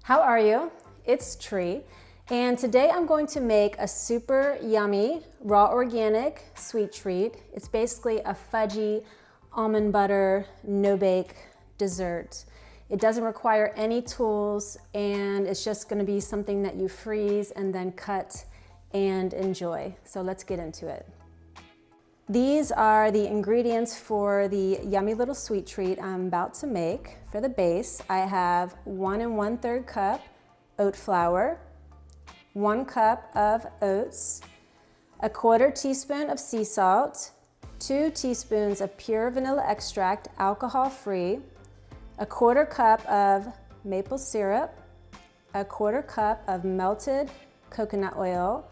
How are you? It's Tree, and today I'm going to make a super yummy, raw organic sweet treat. It's basically a fudgy almond butter, no-bake dessert. It doesn't require any tools, and it's just gonna be something that you freeze and then cut and enjoy. So let's get into it. These are the ingredients for the yummy little sweet treat I'm about to make. For the base, I have 1 1/3 cup oat flour, 1 cup of oats, a 1/4 teaspoon of sea salt, 2 teaspoons of pure vanilla extract, alcohol-free, a 1/4 cup of maple syrup, a 1/4 cup of melted coconut oil,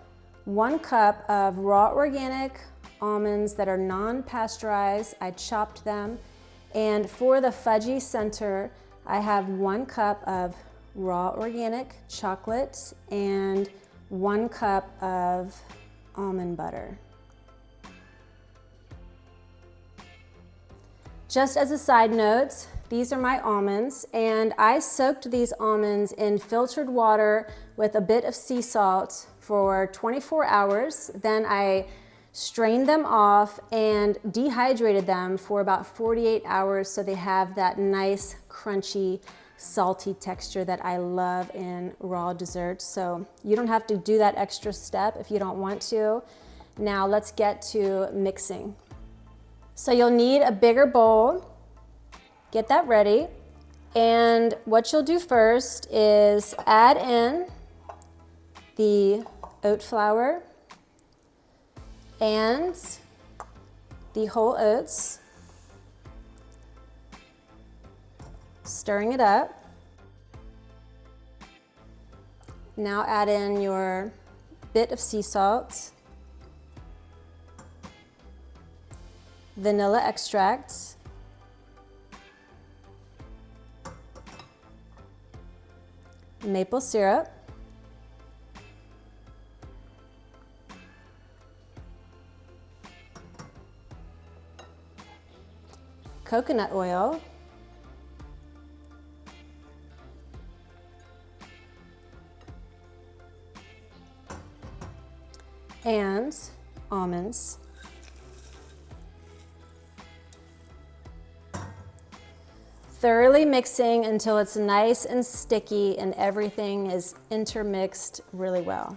1 cup of raw organic almonds that are non-pasteurized. I chopped them. And for the fudgy center, I have 1 cup of raw organic chocolate and 1 cup of almond butter. Just as a side note, these are my almonds, and I soaked these almonds in filtered water with a bit of sea salt for 24 hours. Then I strained them off and dehydrated them for about 48 hours so they have that nice, crunchy, salty texture that I love in raw desserts. So you don't have to do that extra step if you don't want to. Now let's get to mixing. So you'll need a bigger bowl. Get that ready. And what you'll do first is add in the oat flour and the whole oats, stirring it up. Now add in your bit of sea salt, vanilla extract, maple syrup, coconut oil, and almonds. Thoroughly mixing until it's nice and sticky and everything is intermixed really well.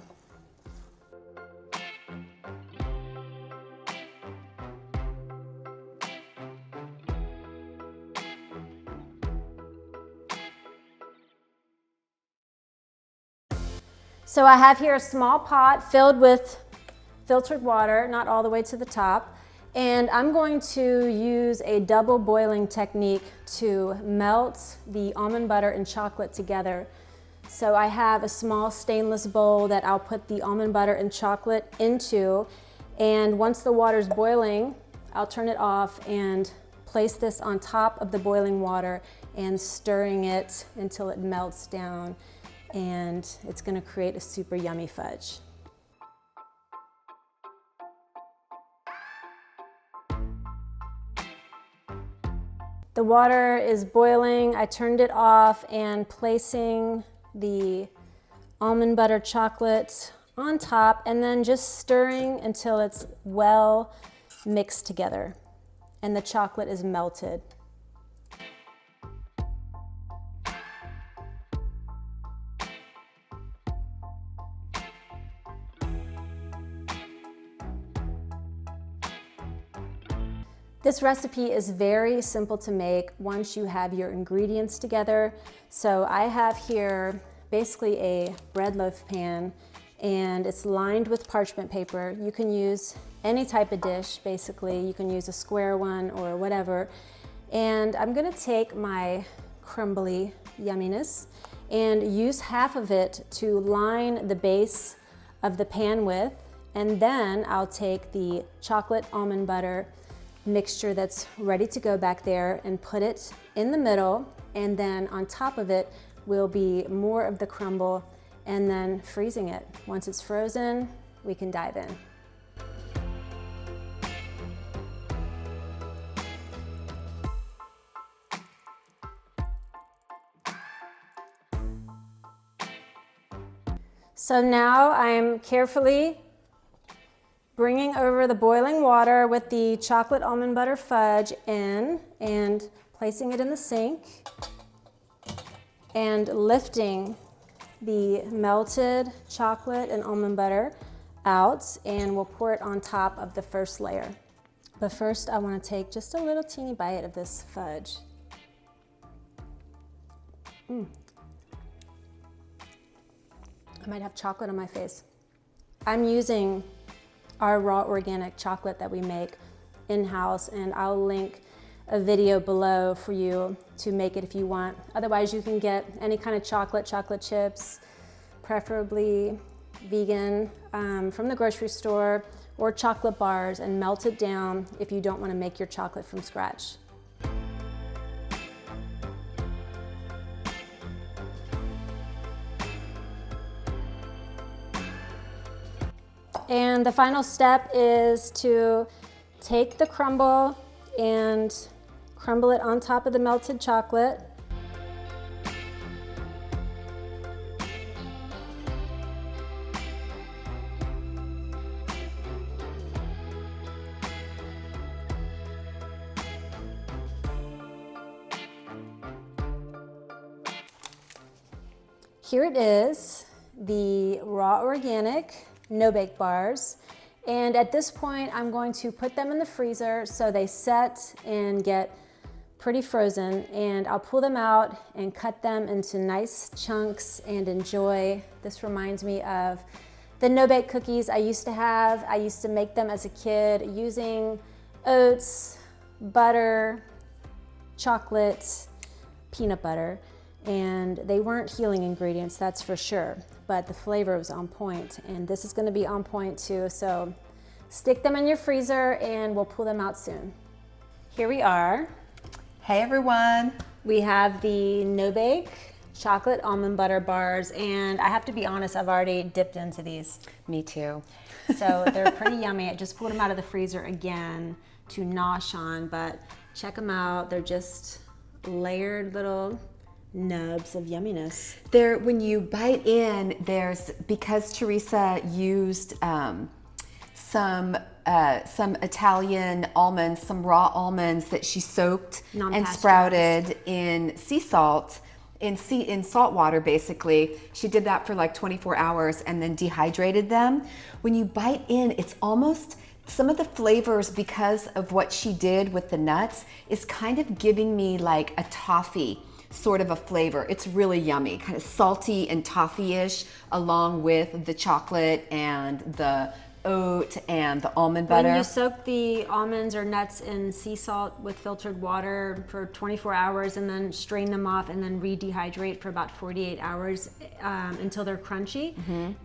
So I have here a small pot filled with filtered water, not all the way to the top, and I'm going to use a double boiling technique to melt the almond butter and chocolate together. So I have a small stainless bowl that I'll put the almond butter and chocolate into, and once the water's boiling, I'll turn it off and place this on top of the boiling water and stirring it until it melts down, and it's going to create a super yummy fudge. The water is boiling. I turned it off and placing the almond butter chocolate on top and then just stirring until it's well mixed together and the chocolate is melted. This recipe is very simple to make once you have your ingredients together. So I have here basically a bread loaf pan, and it's lined with parchment paper. You can use any type of dish, basically. You can use a square one or whatever. And I'm gonna take my crumbly yumminess and use half of it to line the base of the pan with, and then I'll take the chocolate almond butter mixture that's ready to go back there and put it in the middle, and then on top of it will be more of the crumble, and then freezing it. Once it's frozen, we can dive in. So now I'm carefully bringing over the boiling water with the chocolate almond butter fudge in and placing it in the sink and lifting the melted chocolate and almond butter out, and we'll pour it on top of the first layer. But first I want to take just a little teeny bite of this fudge. I might have chocolate on my face. I'm using our raw organic chocolate that we make in-house, and I'll link a video below for you to make it if you want. Otherwise, you can get any kind of chocolate chips, preferably vegan, from the grocery store, or chocolate bars, and melt it down if you don't want to make your chocolate from scratch. And the final step is to take the crumble and crumble it on top of the melted chocolate. Here it is, the raw organic no-bake bars. And at this point, I'm going to put them in the freezer so they set and get pretty frozen, and I'll pull them out and cut them into nice chunks and enjoy. This reminds me of the no-bake cookies I used to have. I used to make them as a kid using oats, butter, chocolate, peanut butter, and they weren't healing ingredients, that's for sure, but the flavor was on point, and this is going to be on point too. So stick them in your freezer and we'll pull them out soon. Here we are. Hey everyone. We have the no-bake chocolate almond butter bars, and I have to be honest, I've already dipped into these. Me too. So they're pretty yummy. I just pulled them out of the freezer again to nosh on, but check them out. They're just layered little nubs of yumminess. There, when you bite in, because Teresa used some Italian almonds, some raw almonds that she soaked and sprouted in sea salt, in salt water basically. She did that for like 24 hours and then dehydrated them. When you bite in, it's almost, some of the flavors, because of what she did with the nuts, is kind of giving me like a toffee sort of a flavor. It's really yummy, kind of salty and toffee-ish, along with the chocolate and the oat and the almond butter. When you soak the almonds or nuts in sea salt with filtered water for 24 hours and then strain them off and then re-dehydrate for about 48 hours until they're crunchy,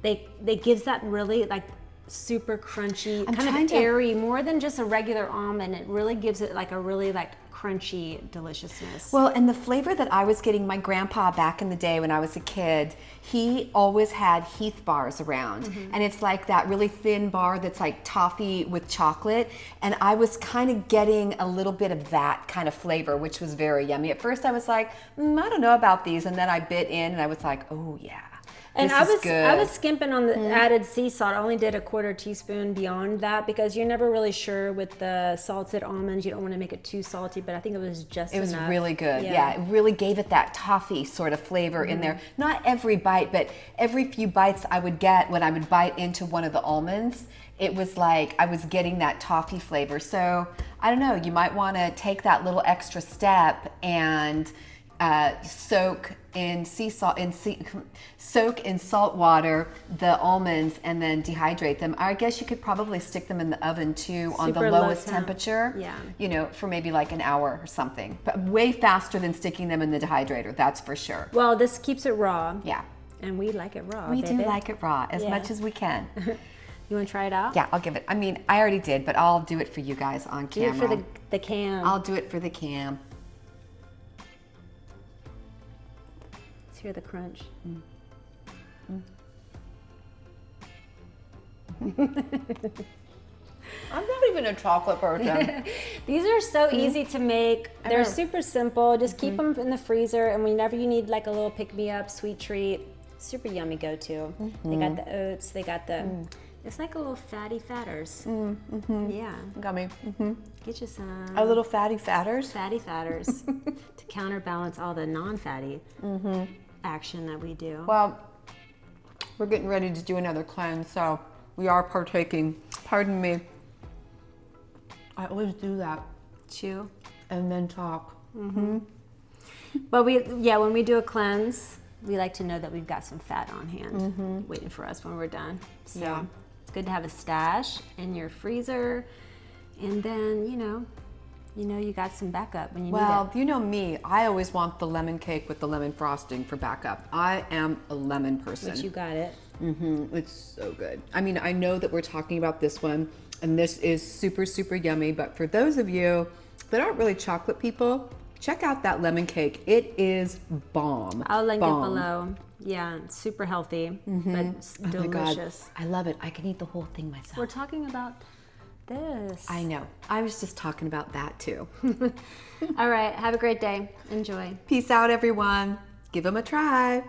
they gives that really like super crunchy, kind of airy, more than just a regular almond. It really gives it like a really like crunchy deliciousness. Well, and the flavor that I was getting, my grandpa back in the day when I was a kid, he always had Heath bars around, and it's like that really thin bar that's like toffee with chocolate, and I was kind of getting a little bit of that kind of flavor, which was very yummy. At first I was like, I don't know about these, and then I bit in and I was like, oh yeah. And I was skimping on the added sea salt. I only did a 1/4 teaspoon beyond that because you're never really sure with the salted almonds. You don't want to make it too salty, but I think it was just enough. It was really good. Yeah, it really gave it that toffee sort of flavor in there. Not every bite, but every few bites I would get when I would bite into one of the almonds, it was like I was getting that toffee flavor. So I don't know, you might want to take that little extra step and soak in salt water the almonds and then dehydrate them. I guess you could probably stick them in the oven too on the lowest temperature. Yeah. You know, for maybe like an hour or something. But way faster than sticking them in the dehydrator, that's for sure. Well, this keeps it raw. Yeah. And we like it raw. We do like it raw as much as we can. You want to try it out? Yeah, I'll give it. I mean, I already did, but I'll do it for you guys on camera. Do it for the cam. I'll do it for the cam. Hear the crunch. I'm not even a chocolate person. These are so easy to make. They're super simple. Just keep them in the freezer, and whenever you need like a little pick-me-up sweet treat, super yummy go-to. They got the oats, they got the, it's like a little fatty fatters. Yeah. Got me. Get you some. A little fatty fatters. Fatty fatters to counterbalance all the non-fatty action that we do. Well, we're getting ready to do another cleanse, so we are partaking. Pardon me. I always do that. Chew. And then talk. But when we do a cleanse, we like to know that we've got some fat on hand waiting for us when we're done. So it's good to have a stash in your freezer, and then you know you got some backup when you need it. Well, you know me, I always want the lemon cake with the lemon frosting for backup. I am a lemon person. But you got it. It's so good. I mean, I know that we're talking about this one, and this is super, super yummy, but for those of you that aren't really chocolate people, check out that lemon cake. It is bomb. I'll link it below. Yeah, it's super healthy, but it's delicious. I love it. I can eat the whole thing myself. We're talking about this. I know. I was just talking about that too. All right, have a great day. Enjoy. Peace out, everyone. Give them a try.